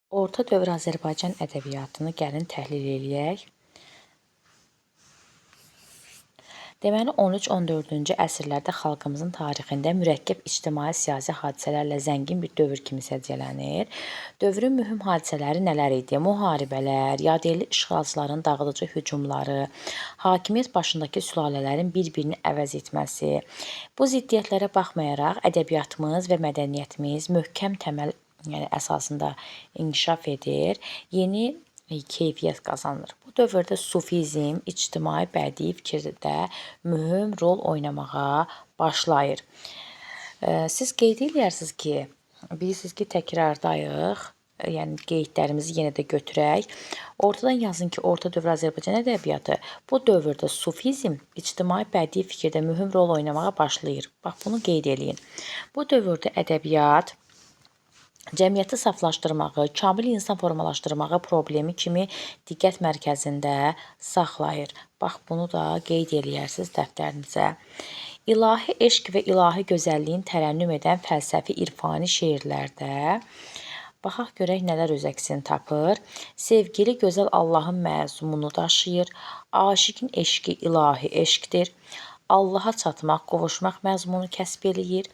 Orta dövr Azərbaycan ədəbiyyatını gəlin təhlil eləyək. Deməli, 13-14-cü əsrlərdə xalqımızın tarixində mürəkkəb ictimai-siyasi hadisələrlə zəngin bir dövr kimi səciyyələnir. Dövrün mühüm hadisələri nələr idi? Müharibələr, yadelli işğalçıların dağıdıcı hücumları, hakimiyyət başındakı sülalələrin bir-birini əvəz etməsi. Bu ziddiyyətlərə baxmayaraq ədəbiyyatımız və mədəniyyətimiz möhkəm təməl əsasında inkişaf edir, yeni keyfiyyət qazanır. Bu dövrdə sufizm ictimai bədii fikirdə mühüm rol oynamağa başlayır. Siz qeyd eləyərsiniz ki, bilirsiniz ki, təkrardayıq. Yəni qeydlərimizi yenə də götürək. Ortadan yazın ki, orta dövr Azərbaycan ədəbiyyatı bu dövrdə sufizm ictimai bədii fikirdə mühüm rol oynamağa başlayır. Bax, bunu qeyd eləyin. Bu dövrdə ədəbiyyat cəmiyyəti saflaşdırmağı, kamil insan formalaşdırmağı problemi kimi diqqət mərkəzində saxlayır. Bax, bunu da qeyd eləyərsiniz dəftərinizə. İlahi eşq və ilahi gözəlliyin tərənnüm edən fəlsəfi irfani şeirlərdə baxaq görək nələr öz əksini tapır. Sevgili gözəl Allahın məzmunu daşıyır. Aşiqin eşqi ilahi eşqdir. Allaha çatmaq, qovuşmaq məzmunu kəsb eləyir.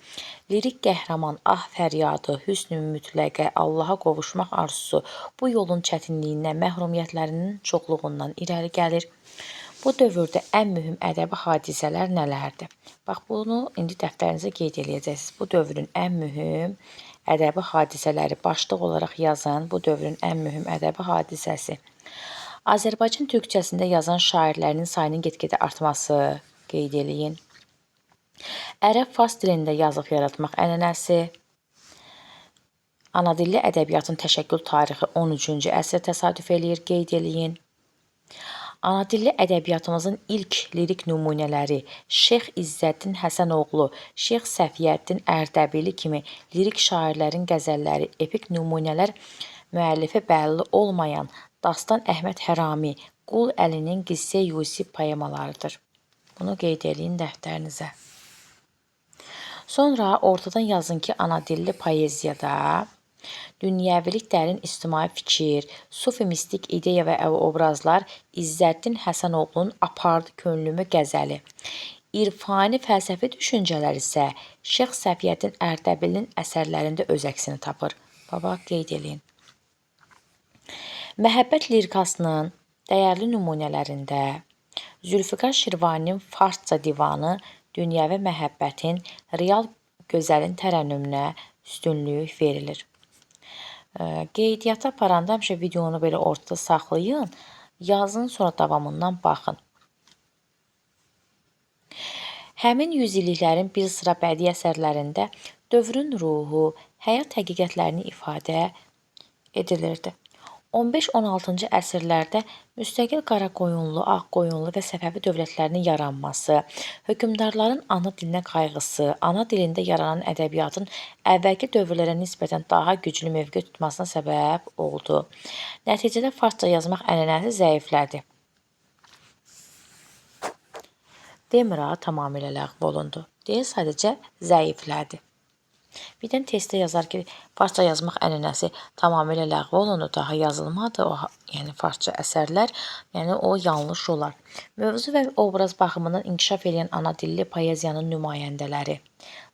Lirik qəhrəman ah fəryadı, hüsn-ü mütləqə, Allaha qovuşmaq arzusu bu yolun çətinliyindən, məhrumiyyətlərinin çoxluğundan irəli gəlir. Bu dövrdə ən mühüm ədəbi hadisələr nələrdir? Bax, bunu indi dəftərinizə qeyd eləyəcəksiniz. Bu dövrün ən mühüm ədəbi hadisələri başlıq olaraq yazın. Bu dövrün ən mühüm ədəbi hadisəsi. Azərbaycan türkçəsində yazan şairlərin sayının get-gedə artması qeyd eləyin. Ərəb-fars dilində yazıb yaratmaq ənənəsi. Anadilli ədəbiyyatın təşəkkül tarixi 13-cü əsrə təsadüf eləyir, qeyd eləyin. Anadilli ədəbiyyatımızın ilk lirik nümunələri Şeyx İzzəddin Həsənoğlu, Şeyx Səfiyyəddin Ərdəbili kimi lirik şairlərin qəzəlləri, epik nümunələr müəllifi bəlli olmayan Dastan Əhməd Hərami, Qul Əlinin Qissə Yusif poemalarıdır. Bunu qeyd eləyin dəftərinizə. Sonra ortadan yazın ki, anadilli poeziyada dünyəvilik, dərin ictimai fikir, sufi mistik ideya və obrazlar İzzəddin Həsənoğlunun Apardı könlümü qəzəli. İrfani fəlsəfi düşüncələr isə Şeyx Səfiyyəddin Ərdəbilinin əsərlərində öz əksini tapır. Baba, qeyd eləyin. Məhəbbət lirikasının dəyərli nümunələrində Zülfiqar Şirvaninin farsça divanı dünyəvi məhəbbətin, real gözəlin tərənnümünə üstünlük verilir. Qeydiyyata aparanda həmişə videonu belə ortada saxlayın, yazın, sonra davamından baxın. Həmin yüzilliklərin bir sıra bədii əsərlərində dövrün ruhu, həyat həqiqətlərini ifadə edilirdi. 15-16-cı əsrlərdə müstəqil Qaraqoyunlu, Ağqoyunlu və Səfəvi dövlətlərinin yaranması, hökmdarların ana dilinə qayğısı, ana dilində yaranan ədəbiyyatın əvvəlki dövrlərə nisbətən daha güclü mövqe tutmasına səbəb oldu. Nəticədə farsça yazmaq ənənəsi zəiflədi. Demir ha, tamamilə ləğv olundu. Deyil, sadəcə zəiflədi. Birdən testdə yazar ki, farsça yazmaq ənənəsi tamamilə ləğv olundu, daha yazılmadı, yəni farsça əsərlər, yəni o yanlış olar. Mövzu və obraz baxımından inkişaf edən ana dilli poeziyanın nümayəndələri.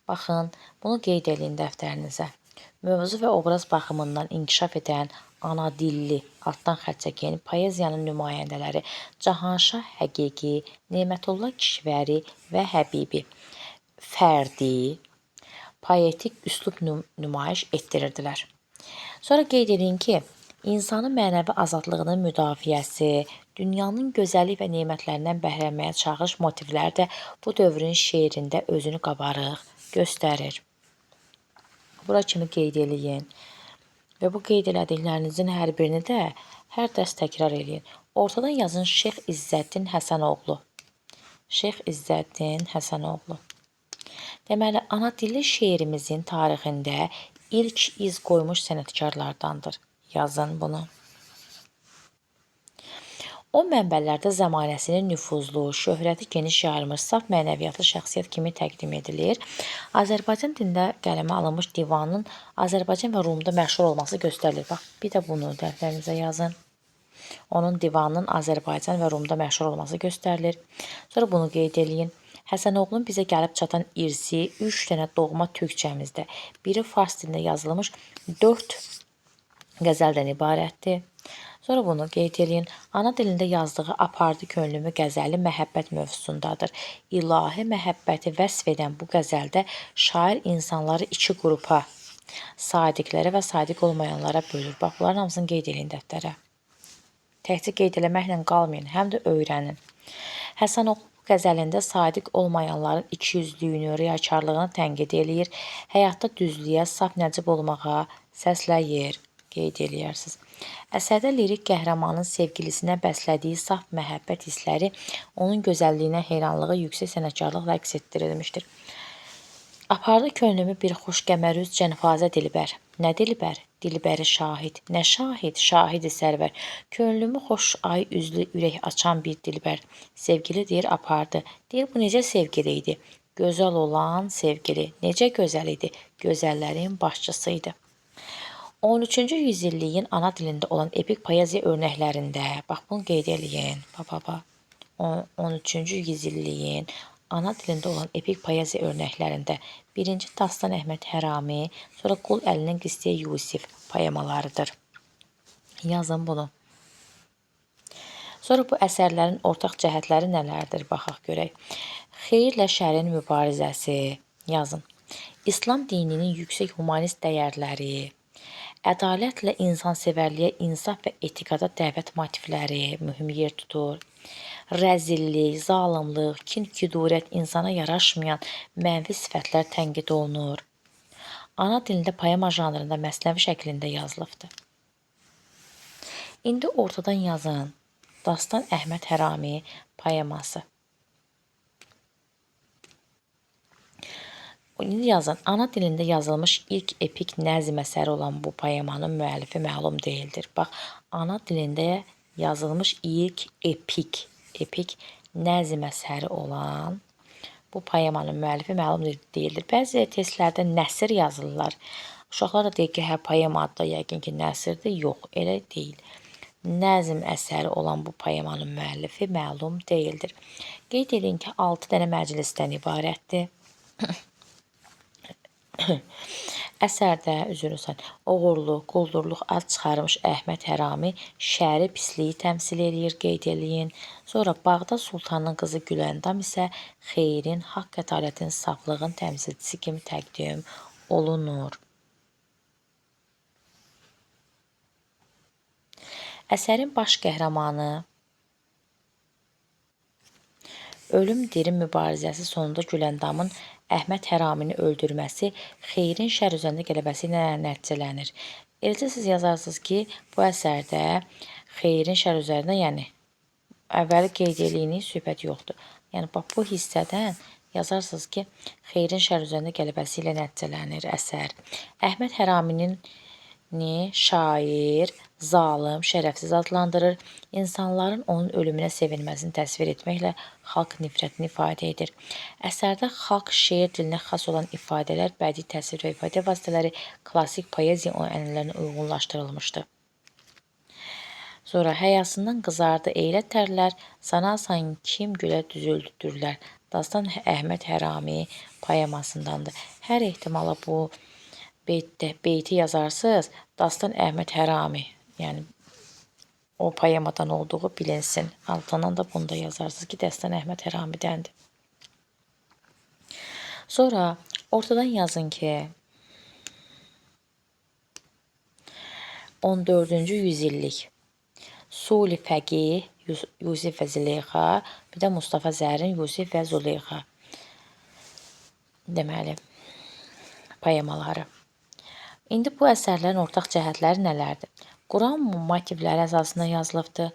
Baxın, bunu qeyd eləyin dəftərinizə. Mövzu və obraz baxımından inkişaf edən ana dilli, altdan xətt çəkin, poeziyanın nümayəndələri Cahanşah Həqiqi, Nemətullah Kişvəri və Həbibi fərdi, poetik üslub nümayiş etdirirdilər. Sonra qeyd edin ki, insanın mənəvi azadlığının müdafiəsi, dünyanın gözəllik və nemətlərindən bəhrələnməyə çağırış motivləri də bu dövrün şeirində özünü qabarıq göstərir. Bura kimi qeyd eləyin və bu qeyd elədiklərinizin hər birini də hər dərs təkrar eləyin. Ortadan yazın Şeyx İzzəddin Həsənoğlu. Şeyx İzzəddin Həsənoğlu. Deməli, ana dilli şeirimizin tarixində ilk iz qoymuş sənətkarlardandır. Yazın bunu. O mənbələrdə zəmanəsinin nüfuzlu, şöhrəti geniş yayılmış, saf mənəviyyatlı şəxsiyyət kimi təqdim edilir. Azərbaycan dilində qələmə alınmış divanın Azərbaycan və Rumda məşhur olması göstərilir. Bax, bir də bunu dəftərinizə yazın. Onun divanının Azərbaycan və Rumda məşhur olması göstərilir. Sonra bunu qeyd eləyin. Həsənoğlunun bizə gəlib çatan irsi 3 dənə doğma türkçəmizdə, biri fars dilində yazılmış 4 qəzəldən ibarətdir. Sonra bunu qeyd eləyin. Ana dilində yazdığı Apardı könlümü qəzəli məhəbbət mövzusundadır. İlahi məhəbbəti vəsf edən bu qəzəldə şair insanları iki qrupa, sadiqlərə və sadiq olmayanlara bölür. Bax, bunların hamısını qeyd eləyin dəftərə. Təkcə qeyd eləməklə qalmayın, həm də öyrənin. Həsənoğlu qəzəlində sadiq olmayanların ikiyüzlüyünü, riyakarlığını tənqid eləyir. Həyatda düzlüyə, saf nəcib olmağa səsləyir. Qeyd eləyərsiniz. Əsərdə lirik qəhrəmanın sevgilisinə bəslədiyi saf məhəbbət hissləri, onun gözəlliyinə heyranlığı yüksək sənətkarlıqla əks etdirilmişdir. Apardı könlümü bir xoş qəmərüz cənfazə dilbər. Nə dilbər? Dilbəri şahid. Nə şahid? Şahidi sərvər. Könlümü xoş ay üzlü ürək açan bir dilbər. Sevgili deyir apardı. Deyir bu necə sevgili idi? Gözəl olan sevgili. Necə gözəl idi? Gözəllərin başçısı idi. 13-cü yüzilliyin ana dilində olan epik poeziya örnəklərində, bax bunu qeyd eləyin, 13-cü yüzilliyin ana dilində olan epik poeziya örnəklərində birinci Dastan Əhməd Hərami, sonra Qul Əlinin Qissə Yusif poemalarıdır. Yazın bunu. Sonra bu əsərlərin ortaq cəhətləri nələrdir, baxaq görək. Xeyirlə şərin mübarizəsi, yazın. İslam dininin yüksək humanist dəyərləri, ədalətlə insansevərliyə, insaf və etikada dəvət motivləri mühüm yer tutur. Rəzillik, zalımlıq, kin-küdurət, insana yaraşmayan mənfi sifətlər tənqid olunur. Ana dilində poema janrında məsnəvi şəklində yazılıbdır. İndi ortadan yazın. Dastan Əhməd Hərami poeması. İndi yazın. Ana dilində yazılmış ilk epik nəzm əsəri olan bu poemanın müəllifi məlum deyildir. Bax, ana dilində yazılmış ilk epik nəzm əsəri olan bu poemanın müəllifi məlum deyildir. Bəzi testlərdə nəsr yazırlar. Uşaqlar da deyir ki, hə, poema adda yəqin ki, nəsrdir. Yox, elə deyil. Nəzm əsəri olan bu poemanın müəllifi məlum deyildir. Qeyd edin ki, 6 dənə məclisdən ibarətdir. Əsərdə oğurluq, quldurluq ad çıxarmış Əhməd Hərami şəri pisliyi təmsil eləyir, qeyd eləyin. Sonra Bağdad Sultanının qızı Güləndam isə xeyrin, haqq ədalətin, saflığın təmsilçisi kimi təqdim olunur. Əsərin baş qəhrəmanı ölüm-dirim mübarizəsi sonunda Güləndamın Əhməd Həramini öldürməsi xeyrin şər üzərində qələbəsi ilə nəticələnir. Eləcə siz yazarsınız ki, bu əsərdə xeyrin şər üzərində, yəni əvvəli qeyd eləyini söhbət yoxdur. Yəni bax, bu hissədən yazarsınız ki, xeyrin şər üzərində qələbəsi ilə nəticələnir əsər. Əhməd Həraminin şair, zalım, şərəfsiz adlandırır. İnsanların onun ölümünə sevinməsini təsvir etməklə xalq nifrətini ifadə edir. Əsərdə xalq şeir dilinə xas olan ifadələr, bədii təsvir və ifadə vasitələri klassik poeziya ənənələrinə uyğunlaşdırılmışdır. Sonra həyasından qızardı eylə tərlər, sanasan kim gülə düzüldürlər. Dastan Əhməd Hərami poemasındandır. Hər ehtimala bu beyti yazarsınız, Dastan Əhməd Hərami, yəni o poemadan olduğu bilinsin. Altından da bunu da yazarsınız ki, Dastan Əhməd Həramidəndir. Sonra ortadan yazın ki, 14-cü yüzillik Suli Fəqih, Yusif və Züleyxa, bir də Mustafa Zərrin, Yusif və Züleyxa. Deməli, poemaları. İndi bu əsərlərin ortaq cəhətləri nələrdir? Quran motivləri əsasında yazılıbdır.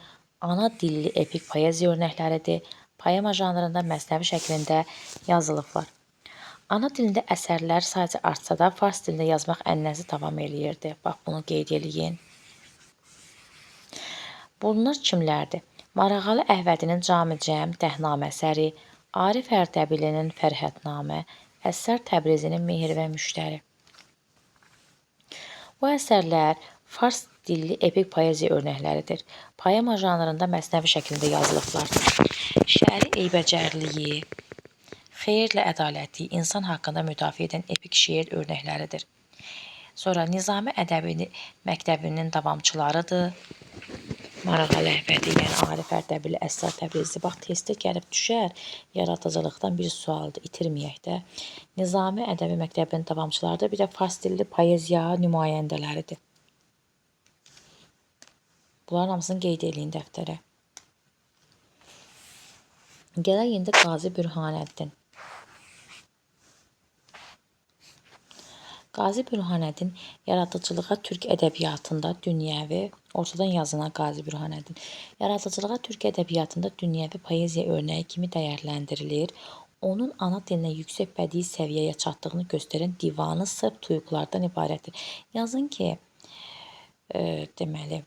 Ana dilli epik poeziya örnəkləridir. Poema janrında məsnəvi şəklində yazılıblar. Ana dilində əsərlər sadəcə artsa da, fars dilində yazmaq ənənəsi davam eləyirdi. Bax, bunu qeyd eləyin. Bunlar kimlərdir? Marağalı Əhvədinin Cami-Cəm Dəhnamə əsəri, Arif Ərdəbilinin Fərhədnamə, Əssər Təbrizinin Mehr və Müştəri. Bu əsərlər fars dilli epik poeziya örnəkləridir. Poema janrında məsnəvi şəklində yazılıblar. Şəri eybəcərliyi, xeyirlə ədaləti, insan haqqında müdafiə edən epik şeir örnəkləridir. Sonra Nizami ədəbi məktəbinin davamçılarıdır. Marağalı Əhvədi, yəni Arif Ərdəbili, Əssər Təbrizi. Bax, testdə gəlib düşər, yaradıcılıqdan bir sualdır, itirməyək də. Nizami ədəbi məktəbinin davamçılarıdır, bir də fars dilli poeziya nümayəndələridir. Bunların hamısını qeyd eləyin dəftərə. Gələk indi Qazi Bürhanəddin. Qazi Bürhanəddin yaradıcılığa türk ədəbiyyatında dünyəvi, ortadan yazılan Qazi Bürhanəddin yaradıcılığa türk ədəbiyyatında dünyəvi poeziya örnəyi kimi dəyərləndirilir. Onun ana dilinə yüksək bədii səviyyəyə çatdığını göstərən divanı sırf tuyuqlardan ibarətdir. Yazın ki, deməli,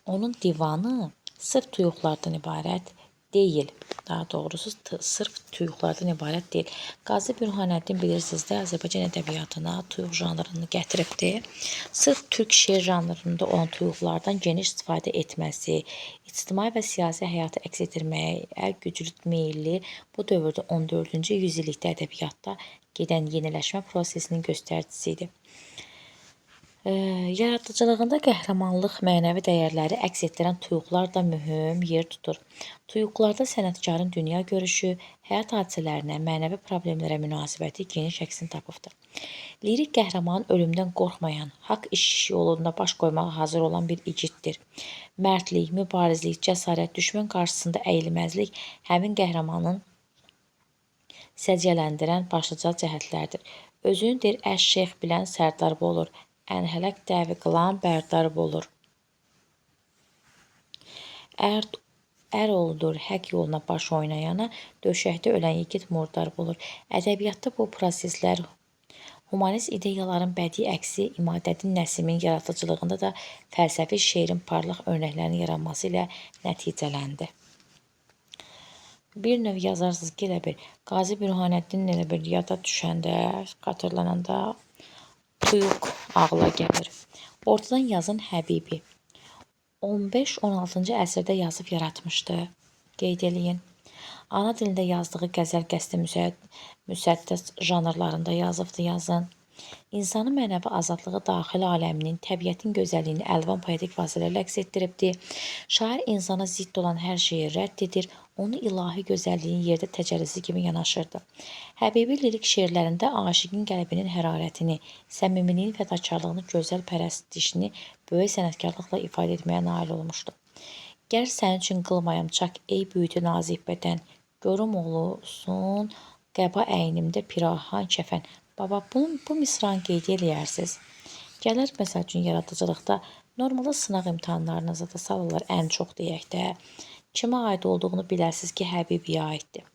onun divanı sırf tuyuqlardan ibarət deyil. Daha doğrusu sırf tuyuqlardan ibarət deyil. Qazi Bürhanəddin bilirsiniz də Azərbaycan ədəbiyyatına tuyuq janrını gətiribdir. Sırf türk şeir janrında olan tuyuqlardan geniş istifadə etməsi, ictimai və siyasi həyatı əks etdirməyə güclü meyilli bu dövrdə 14-cü yüzillikdə ədəbiyyatda gedən yeniləşmə prosesinin göstəricisi idi. Yaradıcılığında qəhrəmanlıq, mənəvi dəyərləri əks etdirən tuyuqlar da mühüm yer tutur. Tuyuqlarda sənətkarın dünya görüşü, həyat hadisələrinə, mənəvi problemlərə münasibəti geniş əksini tapıbdır. Lirik qəhrəman ölümdən qorxmayan, haqq iş yolunda baş qoymağa hazır olan bir igiddir. Mərdlik, mübarizlik, cəsarət, düşmən qarşısında əyilməzlik həmin qəhrəmanın səciyyələndirən başlıca cəhətlərdir. Özünü deyir, əş-şeyx bilən sərdar olur. Ənhələk dəvi qılan bərdar olur. Ər oldur həq yoluna baş oynayana, döşəkdə ölən yigit murdar olur. Ədəbiyyatda bu proseslər humanist ideyaların bədii əksi İmadəddin Nəsimin yaradıcılığında da fəlsəfi şeirin parlaq örnəklərinin yaranması ilə nəticələndi. Bir növ yazarsınız ki, elə bir Qazi Bürhanəddin elə bir yada düşəndə, xatırlananda tuyuq ağla gəlir. Ortadan yazın Həbibi 15-16-cı əsrdə yazıb yaratmışdı. Qeyd eləyin. Ana dilində yazdığı qəzəl, qəsdə, müsəddəs janrlarında yazıbdı, yazın. İnsanın mənəvi azadlığı daxili aləminin, təbiətin gözəlliyini əlvan poetik vasitələrlə əks etdiribdir. Şair insana zidd olan hər şeyi rədd edir, onu ilahi gözəlliyin yerdə təcəllisi kimi yanaşırdı. Həbibi lirik şeirlərində aşiqin qəlbinin hərarətini, səmimiliyin fədakarlığını, gözəl pərəstişini böyük sənətkarlıqla ifadə etməyə nail olmuşdu. Gər sənin üçün qılmayam çak, ey büyütü nazik bədən, görüm olsun qəba əynimdə pirahan kəfən. Baba, bu misranı qeyd eləyərsiniz. Gələr, məsəl üçün, yaradıcılıqda normalda sınaq imtahanlarınızda da salırlar, ən çox deyək də. Kimə aid olduğunu bilərsiniz ki, Həbibiyə aiddir.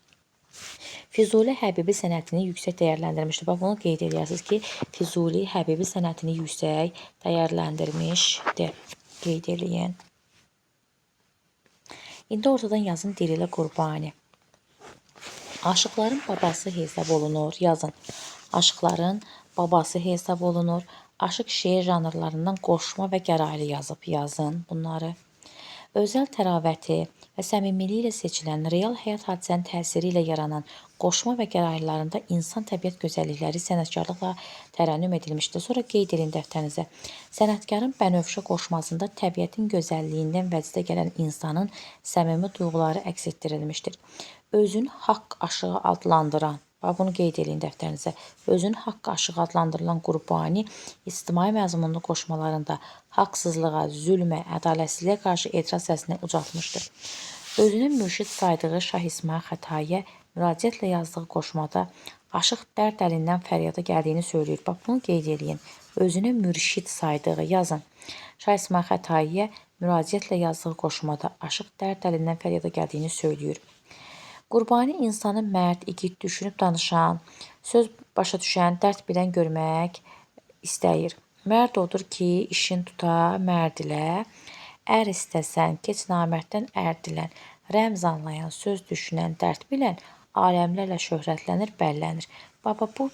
Füzuli Həbibi sənətini yüksək dəyərləndirmişdir. Bax, bunu qeyd eləyərsiniz ki, Füzuli Həbibi sənətini yüksək dəyərləndirmişdir. Qeyd eləyin. İndi ortadan yazın Dirilə Qurbani. Aşıqların babası hesab olunur, yazın. Aşıqların babası hesab olunur. Aşıq şeir janrlarından qoşma və gəraylı yazıb, yazın bunları. Özəl təravəti və səmimiliyi ilə seçilən, real həyat hadisənin təsiri ilə yaranan qoşma və gəraylılarında insan təbiət gözəllikləri sənətkarlıqla tərənnüm edilmişdir. Sonra qeyd edin dəftərinizə. Sənətkarın bənövşə qoşmasında təbiətin gözəlliyindən vəcdə gələn insanın səmimi duyğuları əks etdirilmişdir. Özünü haqq aşığı adlandıran, bunu qeyd edin dəftərinizə. Özünü haqq aşığı adlandırılan Qurbani ictimai məzmunlu qoşmalarında haqsızlığa, zülmə, ədalətsizliyə qarşı etiraz səsini ucaltmışdır. Özünü mürşid saydığı Şah İsmayıl Xətaiyə müraciətlə yazdığı qoşmada aşıq dərd əlindən fəryada gəldiyini söyləyir. Bax, bunu qeyd edin. Özünü mürşid saydığı, yazın. Şah İsmayıl Xətaiyə müraciətlə yazdığı qoşmada aşıq dərd əlindən fəryada gəldiyini söyləyir. Qurbani insanı mərd, igid, düşünüb danışan, söz başa düşən, dərd bilən görmək istəyir. Mərd odur ki, işin tuta mərd ilə, ər istəsən, keç namərddən ər dilən, rəmz anlayan, söz düşünən, dərd bilən, aləmlərlə şöhrətlənir, bəllənir. Baba, bu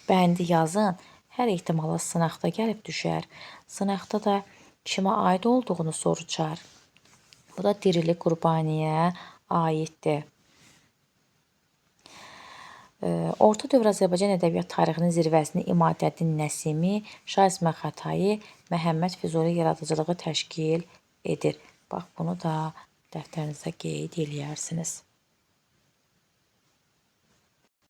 bəndi yazın, hər ehtimala sınaqda gəlib düşər. Sınaqda da kimə aid olduğunu soruşar. Bu da Dirili Qurbaniyə aiddir. Orta dövr Azərbaycan ədəbiyyat tarixinin zirvəsini İmadəddin Nəsimi, Şah İsmayıl Xətai, Məhəmməd Füzuli yaradıcılığı təşkil edir. Bax, bunu da dəftərinizə qeyd eləyərsiniz.